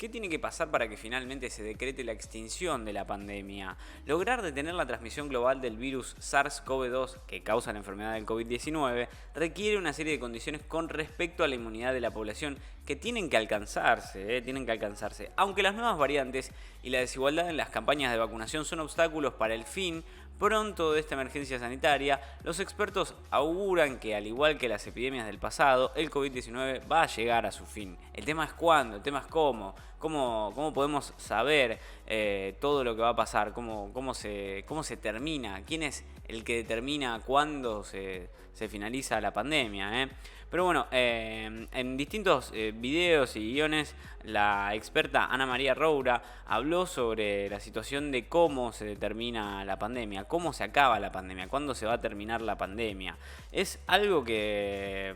¿Qué tiene que pasar para que finalmente se decrete la extinción de la pandemia? Lograr detener la transmisión global del virus SARS-CoV-2 que causa la enfermedad del COVID-19 requiere una serie de condiciones con respecto a la inmunidad de la población que tienen que alcanzarse. Aunque las nuevas variantes y la desigualdad en las campañas de vacunación son obstáculos para el fin pronto de esta emergencia sanitaria, los expertos auguran que, al igual que las epidemias del pasado, el COVID-19 va a llegar a su fin. El tema es cuándo, el tema es cómo podemos saber todo lo que va a pasar, cómo se termina, quién es el que determina cuándo se finaliza la pandemia. Pero bueno, en distintos videos y guiones, la experta Ana María Roura habló sobre la situación de cómo se determina la pandemia, cómo se acaba la pandemia, cuándo se va a terminar la pandemia. Es algo que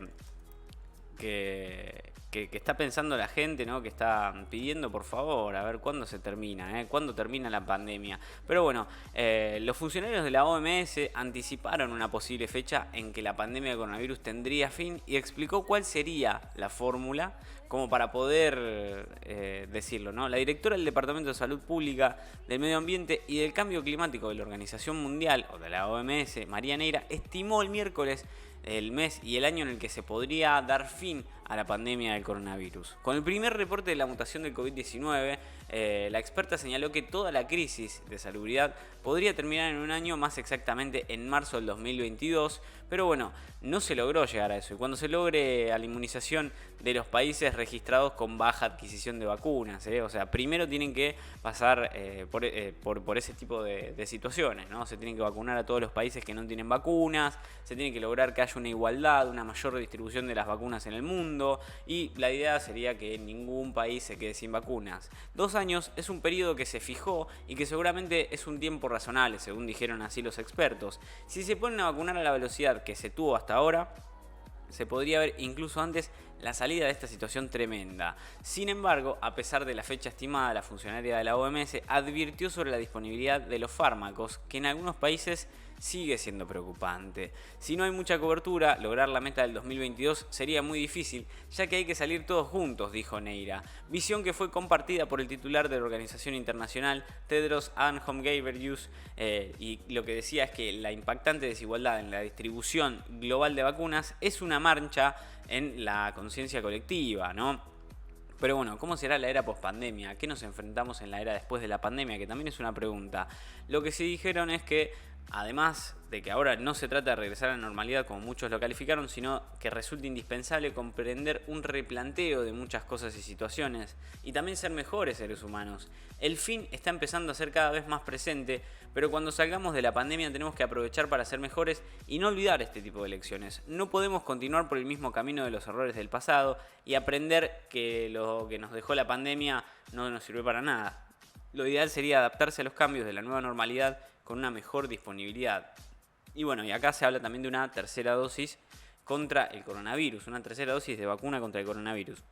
está pensando la gente, ¿no? Que está pidiendo, por favor, a ver cuándo se termina, cuándo termina la pandemia. Pero bueno, los funcionarios de la OMS anticiparon una posible fecha en que la pandemia de coronavirus tendría fin y explicó cuál sería la fórmula como para poder decirlo, ¿no? La directora del Departamento de Salud Pública, del Medio Ambiente y del Cambio Climático de la Organización Mundial, o de la OMS, María Neira, estimó el miércoles el mes y el año en el que se podría dar fin a la pandemia del coronavirus. Con el primer reporte de la mutación del COVID-19, la experta señaló que toda la crisis de salubridad podría terminar en un año, más exactamente en marzo del 2022, pero bueno, no se logró llegar a eso. Y cuando se logre a la inmunización de los países registrados con baja adquisición de vacunas, o sea, primero tienen que pasar por ese tipo de situaciones, ¿no? Se tienen que vacunar a todos los países que no tienen vacunas, se tiene que lograr que haya una igualdad, una mayor distribución de las vacunas en el mundo, y la idea sería que ningún país se quede sin vacunas. 2 años es un periodo que se fijó y que seguramente es un tiempo razonable, según dijeron así los expertos. Si se ponen a vacunar a la velocidad que se tuvo hasta ahora, se podría ver incluso antes la salida de esta situación tremenda. Sin embargo, a pesar de la fecha estimada, la funcionaria de la OMS advirtió sobre la disponibilidad de los fármacos, que en algunos países sigue siendo preocupante. Si no hay mucha cobertura, lograr la meta del 2022 sería muy difícil, ya que hay que salir todos juntos, dijo Neira. Visión que fue compartida por el titular de la organización internacional, Tedros Adhanom Ghebreyesus, y lo que decía es que la impactante desigualdad en la distribución global de vacunas es una mancha en la conciencia colectiva, ¿no? Pero bueno, ¿cómo será la era post-pandemia? ¿A qué nos enfrentamos en la era después de la pandemia? Que también es una pregunta. Lo que sí dijeron es que, además de que ahora no se trata de regresar a la normalidad como muchos lo calificaron, sino que resulta indispensable comprender un replanteo de muchas cosas y situaciones y también ser mejores seres humanos. El fin está empezando a ser cada vez más presente, pero cuando salgamos de la pandemia tenemos que aprovechar para ser mejores y no olvidar este tipo de lecciones. No podemos continuar por el mismo camino de los errores del pasado y aprender que lo que nos dejó la pandemia no nos sirvió para nada. Lo ideal sería adaptarse a los cambios de la nueva normalidad con una mejor disponibilidad. Y bueno, y acá se habla también de una tercera dosis contra el coronavirus, una tercera dosis de vacuna contra el coronavirus.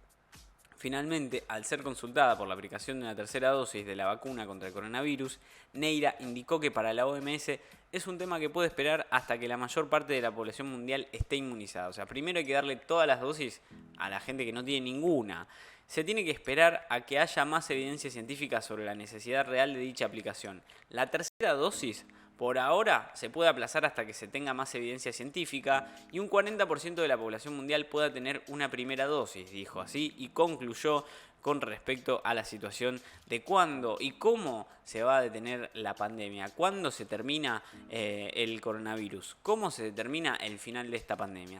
Finalmente, al ser consultada por la aplicación de una tercera dosis de la vacuna contra el coronavirus, Neira indicó que para la OMS es un tema que puede esperar hasta que la mayor parte de la población mundial esté inmunizada. O sea, primero hay que darle todas las dosis a la gente que no tiene ninguna. Se tiene que esperar a que haya más evidencia científica sobre la necesidad real de dicha aplicación. La tercera dosis, por ahora, se puede aplazar hasta que se tenga más evidencia científica y un 40% de la población mundial pueda tener una primera dosis, dijo así, y concluyó con respecto a la situación de cuándo y cómo se va a detener la pandemia, cuándo se termina el coronavirus, cómo se determina el final de esta pandemia.